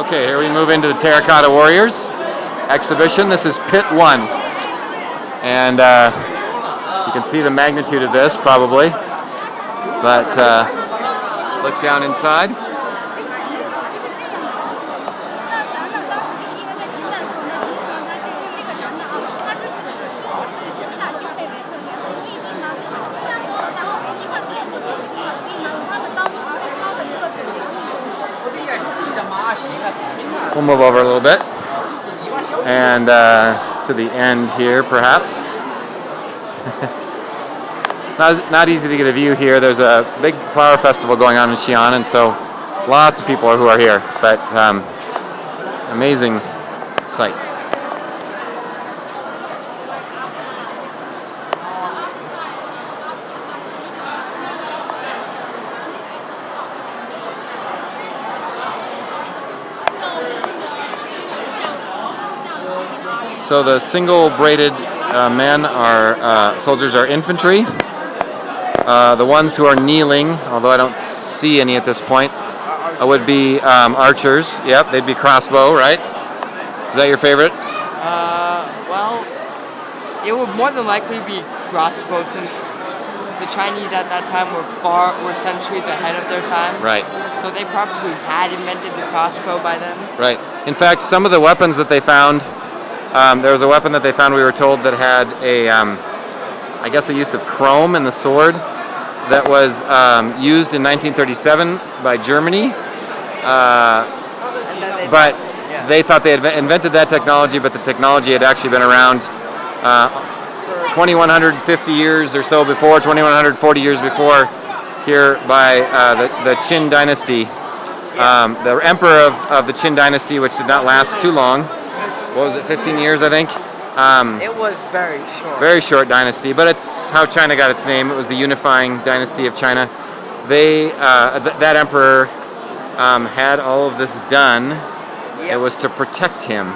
Okay, here we move into the Terra Cotta Warriors exhibition. This is Pit 1. And you can see the magnitude of this, probably. But look down inside. We'll move over a little bit. And to the end here, perhaps. Not easy to get a view here. There's a big flower festival going on in Xi'an, and so lots of people who are here. But amazing sight. So the single braided men are soldiers are infantry. The ones who are kneeling, although I don't see any at this point, would be archers. Yep, they'd be crossbow, right? Is that your favorite? Well, it would more than likely be crossbow, since the Chinese at that time were centuries ahead of their time. Right. So they probably had invented the crossbow by then. Right. In fact, some of the weapons that they found, there was a weapon that they found, we were told, that had I guess a use of chrome in the sword that was used in 1937 by Germany. But they thought they had invented that technology, but the technology had actually been around 2,150 years or so before, 2,140 years before, here by the Qin dynasty. The emperor of the Qin dynasty, which did not last too long. What was it, 15 years, I think? It was very short. Very short dynasty, but it's how China got its name. It was the unifying dynasty of China. That emperor had all of this done. Yep. It was to protect him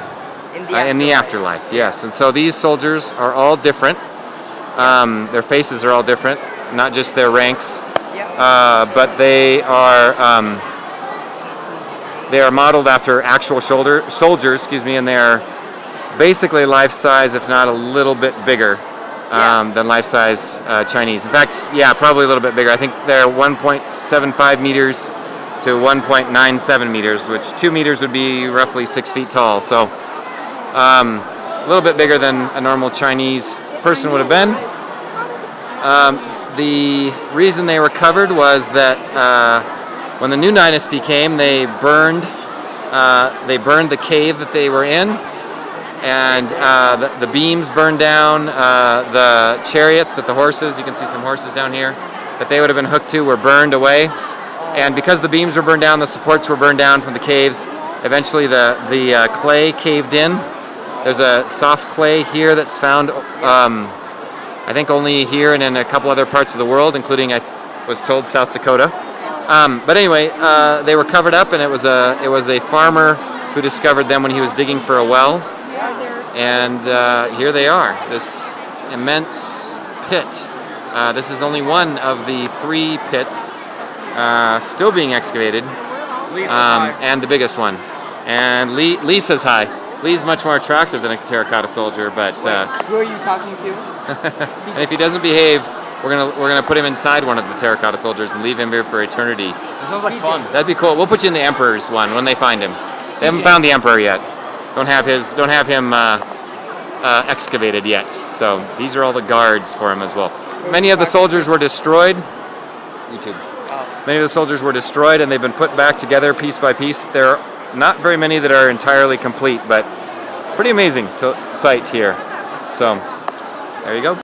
in the afterlife. Yes, and so these soldiers are all different. Their faces are all different, not just their ranks. Yep. But they are modeled after actual soldiers, and they're basically life-size, if not a little bit bigger than life-size Chinese. In fact, yeah, probably a little bit bigger. I think they're 1.75 meters to 1.97 meters, which 2 meters would be roughly 6 feet tall. So a little bit bigger than a normal Chinese person would have been. The reason they were covered was that when the new dynasty came, they burned the cave that they were in, and the beams burned down. The chariots that the horses, you can see some horses down here, that they would have been hooked to, were burned away. And because the beams were burned down, the supports were burned down from the caves. Eventually the clay caved in. There's a soft clay here that's found, I think, only here and in a couple other parts of the world, including, I was told, South Dakota. But anyway, they were covered up, and it was a farmer who discovered them when he was digging for a well. And here they are, this immense pit. This is only one of the 3 pits still being excavated, and the biggest one. And Lee says hi. Lee's much more attractive than a Terra Cotta soldier, but who are you talking to? And if he doesn't behave, we're gonna put him inside one of the Terra Cotta soldiers and leave him here for eternity. That sounds like fun. That'd be cool. We'll put you in the Emperor's one when they find him. They haven't found the Emperor yet. Don't have him excavated yet. So these are all the guards for him as well. Many of the soldiers were destroyed. YouTube. Many of the soldiers were destroyed, and they've been put back together piece by piece. There are not very many that are entirely complete, but pretty amazing sight here. So there you go.